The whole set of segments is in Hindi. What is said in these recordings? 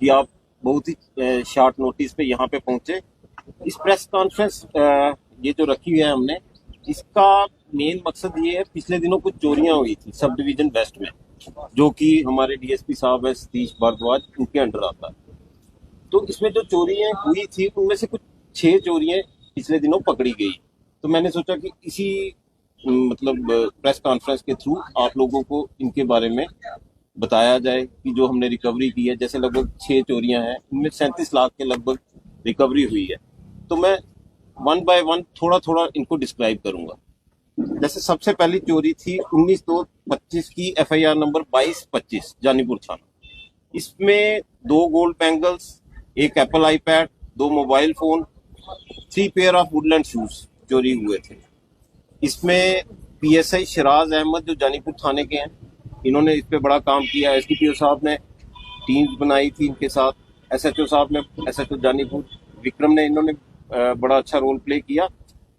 कि आप बहुत ही शॉर्ट नोटिस पे यहाँ पे पहुंचे। इस प्रेस कॉन्फ्रेंस ये जो रखी हुई है हमने, इसका मेन मकसद ये है, पिछले दिनों कुछ चोरियां हुई थी सब डिवीजन वेस्ट में, जो कि हमारे डीएसपी साहब है सतीश भारद्वाज, उनके अंडर आता है। तो इसमें जो चोरियां हुई थी उनमें से कुछ 6 चोरियां पिछले दिनों पकड़ी गई। तो मैंने सोचा कि इसी मतलब प्रेस कॉन्फ्रेंस के थ्रू आप लोगों को इनके बारे में बताया जाए कि जो हमने रिकवरी की है। जैसे लगभग 6 चोरियां हैं, उनमें 37 लाख के लगभग रिकवरी हुई है। तो मैं वन बाय वन थोड़ा थोड़ा इनको डिस्क्राइब करूंगा। जैसे सबसे पहली चोरी थी 19/2/25 की, एफआईआर नंबर 2225 जानीपुर थाना। इसमें 2 गोल्ड बैंगल्स, एक Apple iPad, 2 mobile phone, 3 pair of Woodland shoes चोरी हुए थे। इसमें पीएसआई शिराज अहमद जो जानीपुर थाने के हैं, इन्होंने इस पे बड़ा काम किया। एसडीपीओ साहब ने टीम्स बनाई थी इनके साथ, एसएचओ साहब ने, एसएचओ जानीपुर विक्रम ने, इन्होंने बड़ा अच्छा रोल प्ले किया।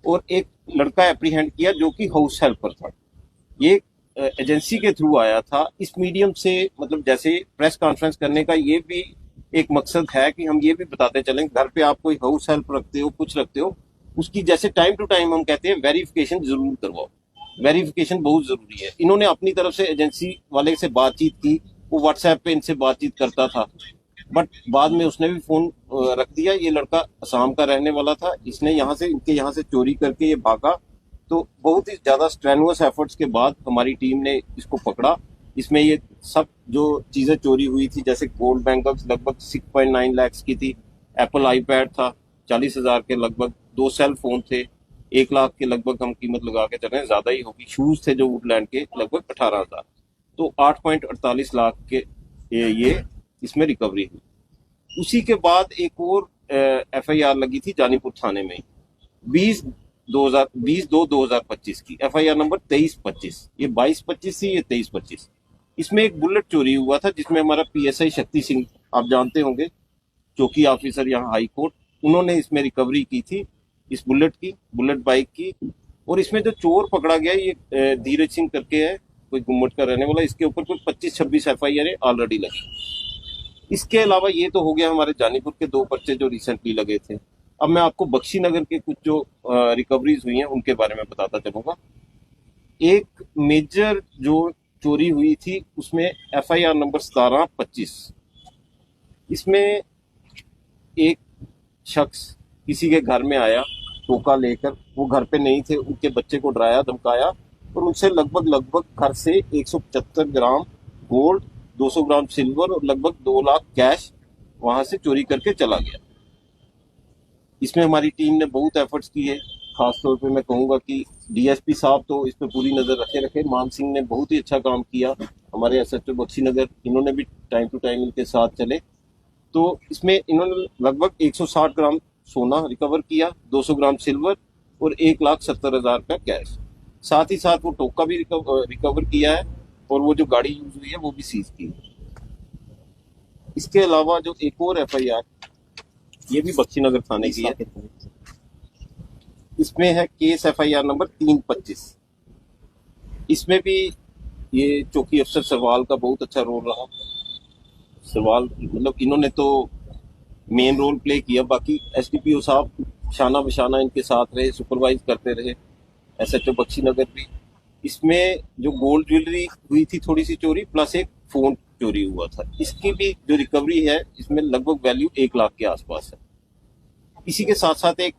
और एक लड़का एप्रीहेंड किया जो कि हाउस हेल्पर था। ये एजेंसी के थ्रू आया था। इस मीडियम से मतलब जैसे प्रेस कॉन्फ्रेंस करने का ये भी एक मकसद है कि हम ये भी बताते चलें, घर पे आप कोई हाउस हेल्प रखते हो, कुछ रखते हो, उसकी जैसे टाइम टू टाइम हम कहते हैं वेरिफिकेशन जरूर करवाओ। वेरिफिकेशन बहुत जरूरी है। इन्होंने अपनी तरफ से एजेंसी वाले से बातचीत की, वो व्हाट्सएप पे इनसे बातचीत करता था, बट बाद में उसने भी फोन रख दिया। ये लड़का असम का रहने वाला था, इसने इनके यहाँ से चोरी करके ये भागा। तो बहुत ही ज्यादा स्ट्रेनुअस एफर्ट्स के बाद हमारी टीम ने इसको पकड़ा। इसमें ये सब जो चीजें चोरी हुई थी, जैसे गोल्ड बैंगल्स लगभग 6.9 लाख की थी, एप्पल आईपैड था 40,000 के लगभग, 2 सेल फोन थे 1 लाख के लगभग, हम कीमत लगा के चल रहे हैं, ज्यादा ही होगी। शूज थे जो वुडलैंड के लगभग 18,000। तो 8.48 लाख के ये इसमें रिकवरी हुई। उसी के बाद एक और एफआईआर लगी थी जानीपुर थाने में 20/2/2025 की, एफआईआर नंबर 2325। ये 2225 थी, ये 2325। इसमें एक बुलेट चोरी हुआ था, जिसमें हमारा पीएसआई शक्ति सिंह, आप जानते होंगे, चौकी ऑफिसर यहाँ हाई कोर्ट, उन्होंने इसमें रिकवरी की थी इस बुलेट बाइक की। और इसमें जो चोर पकड़ा गया ये धीरज सिंह करके है, कोई गुम्मट का रहने वाला। इसके ऊपर कोई 25-26 एफआईआर ऑलरेडी लगी। इसके अलावा ये तो हो गया हमारे जानीपुर के 2 पर्चे जो रिसेंटली लगे थे। अब मैं आपको बख्शी नगर के कुछ जो रिकवरीज हुई हैं उनके बारे में बताता चलूंगा। एक मेजर जो चोरी हुई थी उसमें एफआईआर नंबर 1725। इसमें एक शख्स किसी के घर में आया टोका लेकर, वो घर पे नहीं थे, उनके बच्चे को डराया धमकाया और उनसे लगभग घर से 175 ग्राम गोल्ड, 200 ग्राम सिल्वर और लगभग 2 लाख कैश वहां से चोरी करके चला गया। इसमें हमारी टीम ने बहुत एफर्ट्स किए। खासतौर पे मैं कहूंगा कि डीएसपी साहब तो इस पे पूरी नजर रखे। मान सिंह ने बहुत ही अच्छा काम किया, हमारे एसएचओ बख्शी नगर, इन्होंने भी टाइम टू टाइम इनके साथ चले। तो इसमें इन्होंने लगभग 160 ग्राम सोना रिकवर किया, 200 ग्राम सिल्वर और 1,70,000 का कैश। साथ ही साथ वो टोका भी रिकवर किया है और वो जो गाड़ी यूज हुई है वो भी सीज की है। इसके अलावा जो एक और एफआईआर, ये भी बख्शी नगर थाने की है। इसमें है केस एफआईआर नंबर 325। इसमें भी ये चौकी अफसर सरवाल का बहुत अच्छा रोल रहा। सरवाल मतलब इन्होंने तो मेन रोल प्ले किया, बाकी एसडीपीओ साहब शाना बशाना इनके साथ रहे, सुपरवाइज करते रहे, एसएचओ बख्शी नगर भी। इसमें जो गोल्ड ज्वेलरी हुई थी थोड़ी सी चोरी, प्लस एक फोन चोरी हुआ था, इसकी भी जो रिकवरी है इसमें लगभग वैल्यू 1 लाख के आसपास है। इसी के साथ साथ एक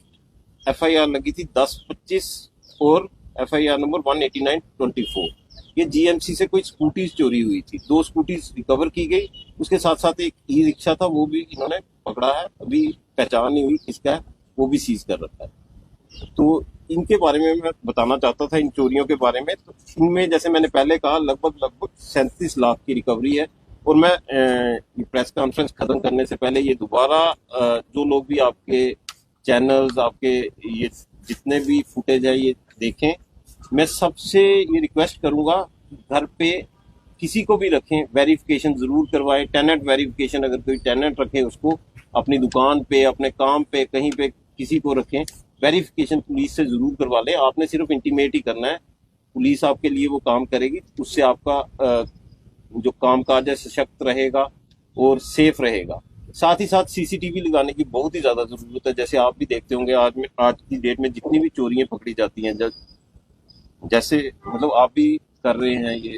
एफआईआर लगी थी 1025 और एफआईआर नंबर 189/24। ये जीएमसी से कोई स्कूटीज चोरी हुई थी, 2 स्कूटीज रिकवर की गई। उसके साथ साथ एक ई रिक्शा था, वो भी इन्होंने पकड़ा है, अभी पहचान नहीं हुई किसका है, वो भी सीज कर रखा है। तो इनके बारे में मैं बताना चाहता था, इन चोरियों के बारे में। तो इनमें जैसे मैंने पहले कहा लगभग 37 लाख की रिकवरी है। और मैं प्रेस कॉन्फ्रेंस खत्म करने से पहले ये दोबारा जो लोग भी आपके चैनल्स, आपके ये जितने भी फुटेज है ये देखें, मैं सबसे ये रिक्वेस्ट करूंगा, घर पे किसी को भी रखें, वेरिफिकेशन जरूर करवाएं। टेनेंट वेरिफिकेशन, अगर कोई टेनेंट रखे उसको अपनी दुकान पे, अपने काम पे, कहीं पे किसी को रखें, वेरिफिकेशन पुलिस से जरूर करवा लें। आपने सिर्फ इंटीमेट ही करना है, पुलिस आपके लिए वो काम करेगी। उससे आपका जो कामकाज है सशक्त रहेगा और सेफ रहेगा। साथ ही साथ सीसीटीवी लगाने की बहुत ही ज्यादा जरूरत है। जैसे आप भी देखते होंगे आज की डेट में जितनी भी चोरियां पकड़ी जाती हैं, जैसे मतलब आप भी कर रहे हैं ये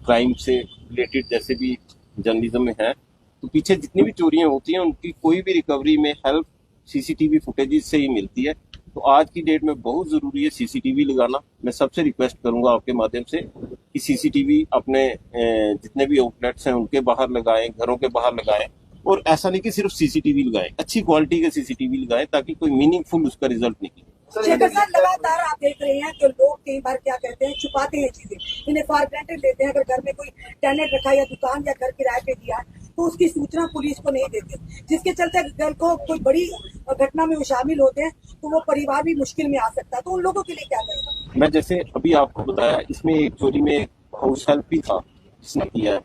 क्राइम से रिलेटेड, जैसे भी जर्नलिज्म में है, तो पीछे जितनी भी चोरियां होती हैं उनकी कोई भी रिकवरी में हेल्प सीसीटीवी फुटेज से ही मिलती है। तो आज की डेट में बहुत जरूरी है सीसीटीवी लगाना। मैं सबसे रिक्वेस्ट करूंगा आपके माध्यम से कि सीसीटीवी अपने जितने भी आउटलेट्स हैं उनके बाहर लगाएं, घरों के बाहर लगाएं। और ऐसा नहीं कि सिर्फ सीसीटीवी लगाएं, अच्छी क्वालिटी के सीसीटीवी लगाएं ताकि कोई मीनिंगफुल उसका रिजल्ट निकले। शेखर सर, लगातार आप देख रहे हैं कि लोग कई बार क्या कहते हैं, छुपाते हैं चीजें, इन्हें फॉर ग्रांटेड लेते हैं। अगर घर में कोई टेनेंट रखा या दुकान या घर किराए पे दिया तो उसकी सूचना पुलिस को नहीं देते, जिसके चलते घर को कोई बड़ी घटना में वो शामिल होते हैं तो वो परिवार भी मुश्किल में आ सकता है। तो उन लोगों के लिए क्या करेगा? मैं जैसे अभी आपको बताया, इसमें एक चोरी में हाउस हेल्प भी था जिसने किया है।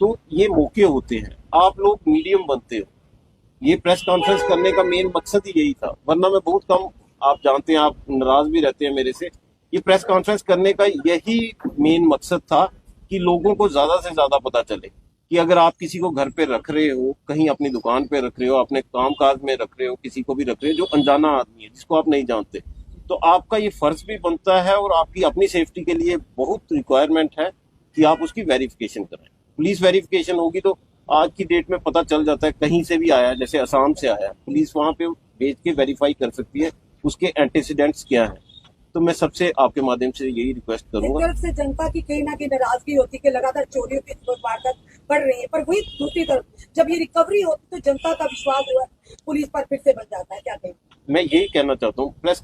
तो ये मौके होते हैं, आप लोग मीडियम बनते हो। ये प्रेस कॉन्फ्रेंस करने का मेन मकसद ही यही था, वरना मैं बहुत कम, आप जानते हैं, आप नाराज भी रहते हैं मेरे से। ये प्रेस कॉन्फ्रेंस करने का यही मेन मकसद था कि लोगों को ज्यादा से ज्यादा पता चले कि अगर आप किसी को घर पे रख रहे हो, कहीं अपनी दुकान पे रख रहे हो, अपने कामकाज में रख रहे हो, किसी को भी रख रहे हो जो अनजाना आदमी है जिसको आप नहीं जानते, तो आपका ये फर्ज भी बनता है और आपकी अपनी सेफ्टी के लिए बहुत रिक्वायरमेंट है कि आप उसकी वेरिफिकेशन करें। पुलिस वेरिफिकेशन होगी तो आज की डेट में पता चल जाता है, कहीं से भी आया, जैसे असम से आया, पुलिस वहां पे भेज के वेरीफाई कर सकती है उसके एंटीसीडेंट्स क्या है। तो मैं सबसे आपके माध्यम से यही रिक्वेस्ट एक करूंगा। तरफ से जनता की कहीं ना कहीं नाराजगी होती है कि लगातार चोरियों की वारदात बढ़ रही है, पर वही दूसरी तरफ जब ये रिकवरी होती है तो जनता का विश्वास जो है पुलिस पर फिर से बढ़ जाता है। क्या कहें? मैं यही कहना चाहता हूँ, प्रेस